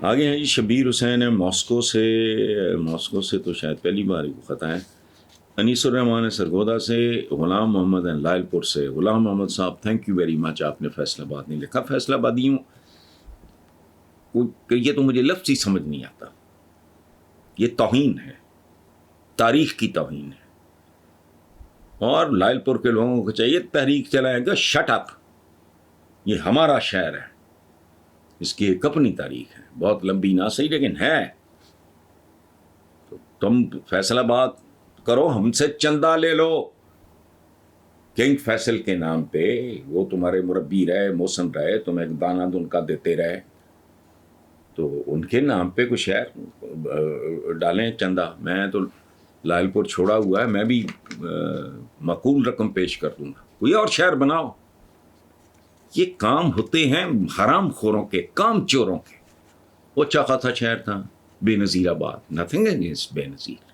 آگے ہیں جی شبیر حسین ہے ماسکو سے تو شاید پہلی بار ہی خطا ہے. انیس الرحمان ہے سرگودا سے. غلام محمد ہیں لائل پور سے. غلام محمد صاحب تھینک یو ویری مچ, آپ نے فیصل آباد نہیں لکھا. فیصل آبادی ہوں یہ تو مجھے لفظ ہی سمجھ نہیں آتا. یہ توہین ہے, تاریخ کی توہین ہے. اور لائل پور کے لوگوں کو چاہیے تحریک چلائیں گے شٹ اپ, یہ ہمارا شہر ہے, اس کی ایک اپنی تاریخ ہے, بہت لمبی نہ صحیح لیکن ہے. تو تم فیصل آباد کرو, ہم سے چندہ لے لو. کنگ فیصل کے نام پہ وہ تمہارے مربی رہے, موسن رہے, تم ایک دانہ دن کا دیتے رہے, تو ان کے نام پہ کچھ شہر ڈالیں چندہ. میں تو لائل پور چھوڑا ہوا ہے, میں بھی معقول رقم پیش کر دوں گا. کوئی اور شہر بناؤ. یہ کام ہوتے ہیں حرام خوروں کے, کام چوروں کے. وہ اچھا خاصا شہر تھا بے نظیر آباد, نتھنگ اگینسٹ بے نظیر,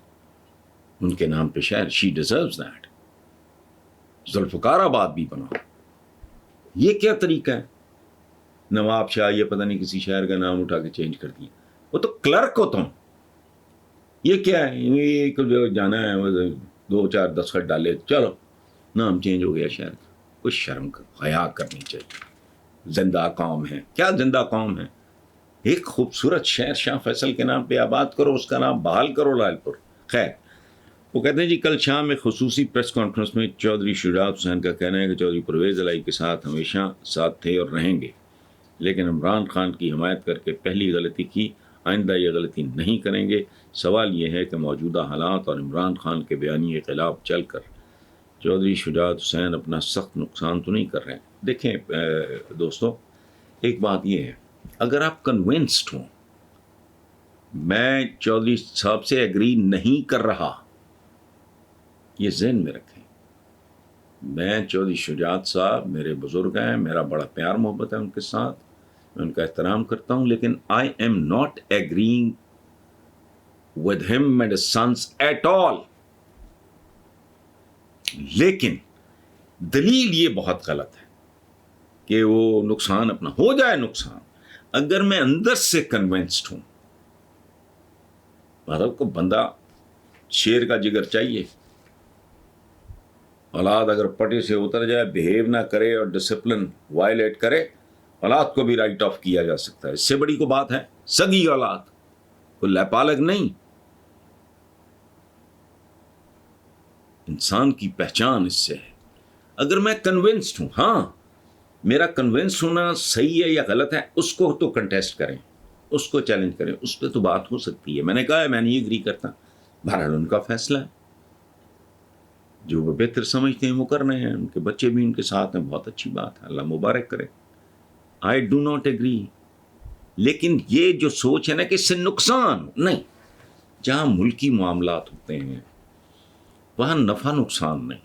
ان کے نام پہ شہر, شی ڈیزروز دیٹ. ذوالفقار آباد بھی بناؤ. یہ کیا طریقہ ہے؟ نواب شاہ یہ پتہ نہیں کسی شہر کا نام اٹھا کے چینج کر دیا. وہ تو کلرک ہو تم. یہ کیا ہے, یہ جو جانا ہے 2-4 دستخط ڈالے, چلو نام چینج ہو گیا شہر کا. کچھ شرم حیا کرنی چاہیے. زندہ قوم ہے, کیا زندہ قوم ہے. ایک خوبصورت شہر شاہ فیصل کے نام پہ آباد کرو, اس کا نام بحال کرو لائل پور. خیر, وہ کہتے ہیں جی کل شام میں خصوصی پریس کانفرنس میں چودھری شجاعت حسین کا کہنا ہے کہ چودھری پرویز الہی کے ساتھ ہمیشہ ساتھ تھے اور رہیں گے, لیکن عمران خان کی حمایت کر کے پہلی غلطی کی, آئندہ یہ غلطی نہیں کریں گے. سوال یہ ہے کہ موجودہ حالات اور عمران خان کے بیانیے کے خلاف چل کر چودھری شجاعت حسین اپنا سخت نقصان تو نہیں کر رہے ہیں. دیکھیں دوستو, ایک بات یہ ہے, اگر آپ کنونسڈ ہوں میں چودھری صاحب سے ایگری نہیں کر رہا, یہ ذہن میں رکھیں. میں چودھری شجاعت صاحب میرے بزرگ ہیں, میرا بڑا پیار محبت ہے ان کے ساتھ, میں ان کا احترام کرتا ہوں, لیکن I am not agreeing with him and his sense at all. لیکن دلیل یہ بہت غلط ہے کہ وہ نقصان اپنا ہو جائے. نقصان اگر میں اندر سے کنونسڈ ہوں, مطلب کو بندہ شیر کا جگر چاہیے. اولاد اگر پٹے سے اتر جائے, بیہیو نہ کرے اور ڈسپلن وائلیٹ کرے, اولاد کو بھی رائٹ آف کیا جا سکتا ہے. اس سے بڑی کو بات ہے سگی اولاد, کوئی لیپالگ نہیں. انسان کی پہچان اس سے ہے. اگر میں کنونسڈ ہوں, ہاں میرا کنونسڈ ہونا صحیح ہے یا غلط ہے, اس کو تو کنٹیسٹ کریں, اس کو چیلنج کریں, اس پہ تو بات ہو سکتی ہے. میں نے کہا ہے میں نہیں اگری کرتا, بہرحال ان کا فیصلہ ہے, جو وہ بہتر سمجھتے ہیں وہ کر رہے ہیں. ان کے بچے بھی ان کے ساتھ ہیں, بہت اچھی بات ہے, اللہ مبارک کرے. I do not agree. لیکن یہ جو سوچ ہے نا کہ اس سے نقصان نہیں, جہاں ملکی معاملات ہوتے ہیں وہاں نفع نقصان نہیں,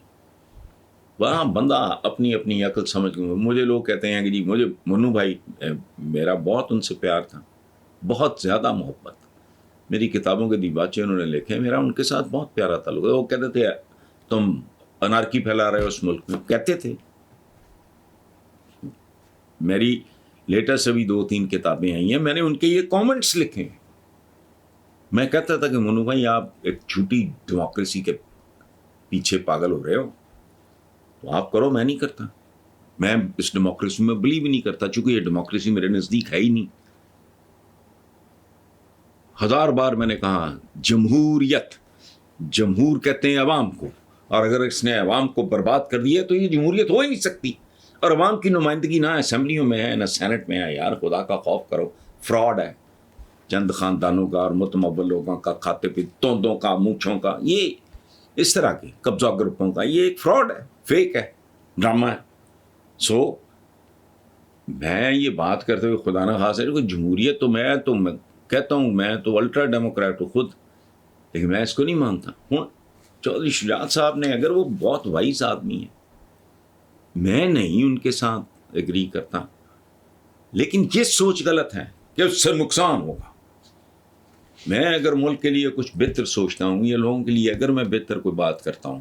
وہاں بندہ اپنی اپنی عقل سمجھ. مجھے لوگ کہتے ہیں کہ جی مجھے منو بھائی, میرا بہت ان سے پیار تھا, بہت زیادہ محبت. میری کتابوں کے دیباچے انہوں نے لکھے, میرا ان کے ساتھ بہت پیارا تعلق ہے. وہ کہتے تھے تم انارکی پھیلا رہے ہو اس ملک میں, کہتے تھے. میری لیٹسٹ ابھی 2-3 کتابیں آئی ہیں, میں نے ان کے یہ کامنٹس لکھے ہیں. میں کہتا تھا کہ منو بھائی آپ ایک جھوٹی ڈیموکریسی کے پیچھے پاگل ہو رہے ہو, تو آپ کرو, میں نہیں کرتا. میں اس ڈیموکریسی میں بلیو ہی نہیں کرتا, چونکہ یہ ڈیموکریسی میرے نزدیک ہے ہی نہیں. 1000 بار میں نے کہا جمہوریت, جمہور کہتے ہیں عوام کو, اور اگر اس نے عوام کو برباد کر دیا تو یہ جمہوریت ہو ہی نہیں سکتی. اور عوام کی نمائندگی نہ اسمبلیوں میں ہے نہ سینٹ میں ہے. یار خدا کا خوف کرو, فراڈ ہے. چند خاندانوں کا اور متمول لوگوں کا, کھاتے پہ توندوں کا, مونچھوں کا, یہ اس طرح کے قبضہ گروپوں کا, یہ ایک فراڈ ہے, فیک ہے, ڈرامہ ہے. سو میں یہ بات کرتے ہوئے خدا نہ خاص ہے کہ جمہوریت تو میں کہتا ہوں, میں تو الٹرا ڈیموکریٹ ہوں خود, لیکن میں اس کو نہیں مانتا ہوں. چودھری شجاعت صاحب نے, اگر وہ بہت وائز آدمی ہیں, میں نہیں ان کے ساتھ ایگری کرتا, لیکن یہ سوچ غلط ہے کہ اس سے نقصان ہوگا. میں اگر ملک کے لیے کچھ بہتر سوچتا ہوں یا لوگوں کے لیے اگر میں بہتر کوئی بات کرتا ہوں,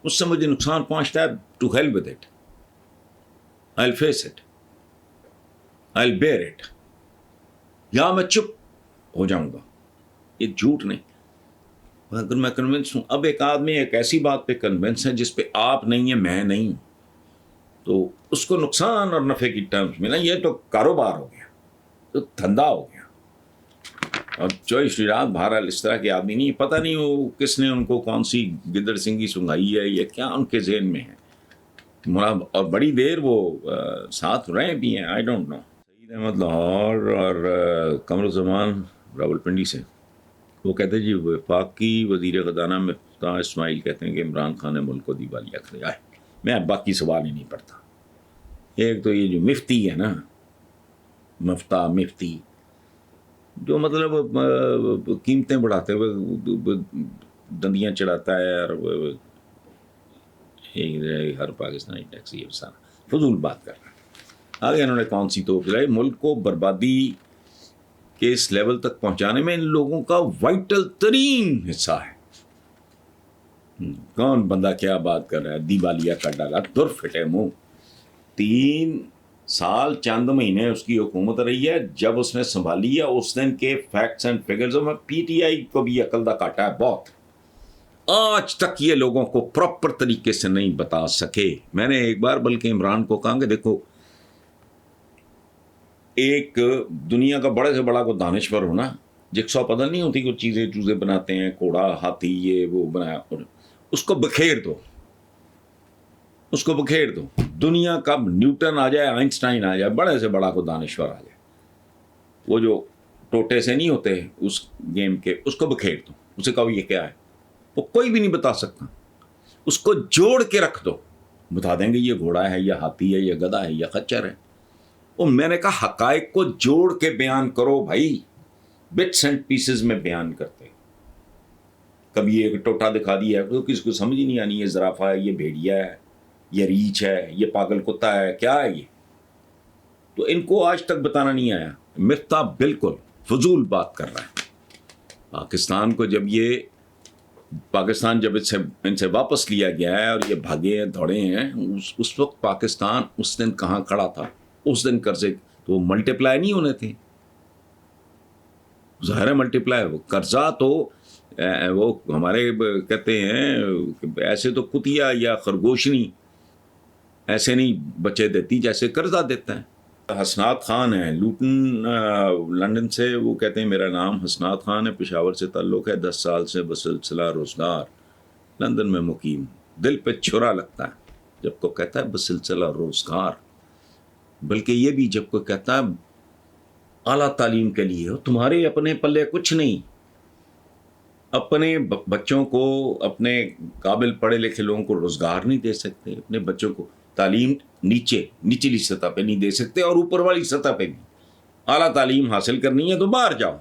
اس سے مجھے نقصان پہنچتا ہے, to hell with it, I will face it, I will bear it. یا میں چپ ہو جاؤں گا. یہ جھوٹ نہیں. اگر میں کنونس ہوں، اب ایک آدمی ایک ایسی بات پہ کنونس ہے جس پہ آپ نہیں ہیں، میں نہیں، تو اس کو نقصان اور نفع کی ٹرمز میں نا، یہ تو کاروبار ہو گیا، تو دھندا ہو گیا. اور جوئی شری رات بہرحال اس طرح کے آدمی نہیں، پتہ نہیں وہ کس نے ان کو کون سی گدڑ سنگھی سنگائی ہے یا کیا ان کے ذہن میں ہے، اور بڑی دیر وہ ساتھ رہے بھی ہیں. I don't know. Saeed Ahmed Lahore اور قمر الزمان راولپنڈی سے، وہ کہتے ہیں جی وفاقی وزیر خزانہ مفتاح اسماعیل کہتے ہیں کہ عمران خان نے ملک کو دیوالیہ کر دیا ہے. میں اب باقی سوال ہی نہیں پڑھتا. ایک تو یہ جو مفتی ہے نا، مفتی جو مطلب قیمتیں بڑھاتے ہوئے دندیاں چڑھاتا ہے، اور ہر پاکستانی ٹیکسی افسانہ فضول بات کر رہا ہے. آگے انہوں نے کون سی توپ لائی؟ ملک کو بربادی کے اس لیول تک پہنچانے میں ان لوگوں کا وائٹل ترین حصہ ہے. کون بندہ کیا بات کر رہا ہے؟ دیوالیہ کر ڈالا، در پھٹے منہ. 3 سال چند مہینے اس کی حکومت رہی ہے. جب اس نے سنبھالی ہے اس دن کے فیکٹس اینڈ فگرز میں پی ٹی آئی کو بھی عقل دا کاٹا ہے بہت. آج تک یہ لوگوں کو پراپر طریقے سے نہیں بتا سکے. میں نے ایک بار بلکہ عمران کو کہا کہ دیکھو، ایک دنیا کا بڑے سے بڑا کو دانشور ہونا، جکسا پتہ نہیں ہوتی، کچھ چیزیں بناتے ہیں، گھوڑا، ہاتھی، یہ وہ بنایا، اس کو بکھیر دو، اس کو بکھیر دو. دنیا کا نیوٹن آ جائے، آئنسٹائن آ جائے، بڑے سے بڑا کو دانشور آ جائے، وہ جو ٹوٹے سے نہیں ہوتے اس گیم کے، اس کو بکھیر دو. اسے کہو یہ کیا ہے، وہ کوئی بھی نہیں بتا سکتا. اس کو جوڑ کے رکھ دو، بتا دیں گے یہ گھوڑا ہے، یا ہاتھی ہے، یا گدھا ہے، یا خچر ہے. اور میں نے کہا حقائق کو جوڑ کے بیان کرو بھائی، بٹس اینڈ پیسز میں بیان کرتے. کبھی ایک ٹوٹا دکھا دیا ہے تو کسی کو سمجھ ہی نہیں آنی، یہ زرافہ ہے، یہ بھیڑیا ہے، یہ ریچھ ہے، یہ پاگل کتا ہے، کیا ہے یہ. تو ان کو آج تک بتانا نہیں آیا. مفتاح بالکل فضول بات کر رہا ہے. پاکستان کو جب ان سے واپس لیا گیا ہے اور یہ بھاگے ہیں، دوڑے ہیں، اس وقت پاکستان اس دن کہاں کھڑا تھا؟ اس دن قرضے تو وہ ملٹیپلائی نہیں ہونے تھے، ظاہر ہے ملٹیپلائی. وہ قرضہ تو وہ ہمارے کہتے ہیں ایسے تو کتیا یا خرگوشنی ایسے نہیں بچے دیتی جیسے قرضہ دیتا ہے. حسنات خان ہیں لوٹن لندن سے، وہ کہتے ہیں میرا نام حسنات خان ہے، پشاور سے تعلق ہے، 10 سال سے بسلسلہ روزگار لندن میں مقیم. دل پہ چھرا لگتا ہے جب کوئی کہتا ہے بسلسلہ روزگار، بلکہ یہ بھی جب کوئی کہتا ہے اعلیٰ تعلیم کے لیے. تمہارے اپنے پلے کچھ نہیں، اپنے بچوں کو، اپنے قابل پڑھے لکھے لوگوں کو روزگار نہیں دے سکتے، اپنے بچوں کو تعلیم نچلی سطح پہ نہیں دے سکتے، اور اوپر والی سطح پہ بھی اعلیٰ تعلیم حاصل کرنی ہے تو باہر جاؤ.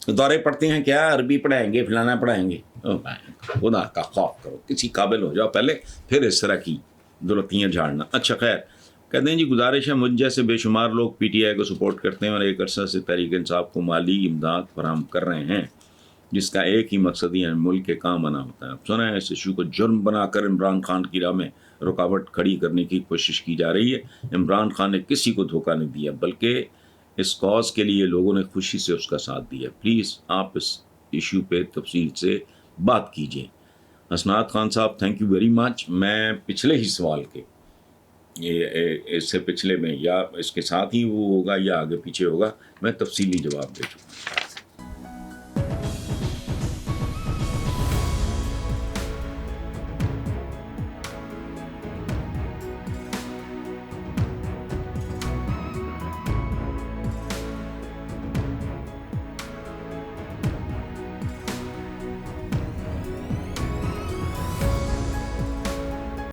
دورے پڑھتے ہیں کیا عربی پڑھائیں گے، فلانا پڑھائیں گے. خدا کا خوف کرو، کسی قابل ہو جاؤ پہلے، پھر اس طرح کی دولتیاں جھاڑنا. اچھا خیر، کہتے ہیں جی گزارش ہے، مجھ جیسے بے شمار لوگ پی ٹی آئی کو سپورٹ کرتے ہیں اور ایک عرصہ سے تحریک انصاف کو مالی امداد فراہم کر رہے ہیں، جس کا ایک ہی مقصد ہی ہے ملک کے کام بنا ہوتا ہے. سنا ہے اس ایشو کو جرم بنا کر عمران خان کی راہ میں رکاوٹ کھڑی کرنے کی کوشش کی جا رہی ہے. عمران خان نے کسی کو دھوکہ نہیں دیا، بلکہ اس کاز کے لیے لوگوں نے خوشی سے اس کا ساتھ دیا. پلیز آپ اس ایشو پہ تفصیل سے بات کیجیے. حسنات خان صاحب تھینک یو ویری مچ. میں پچھلے ہی سوال کے، اس سے پچھلے میں یا اس کے ساتھ ہی وہ ہوگا یا آگے پیچھے ہوگا، میں تفصیلی جواب دے چکا ہوں.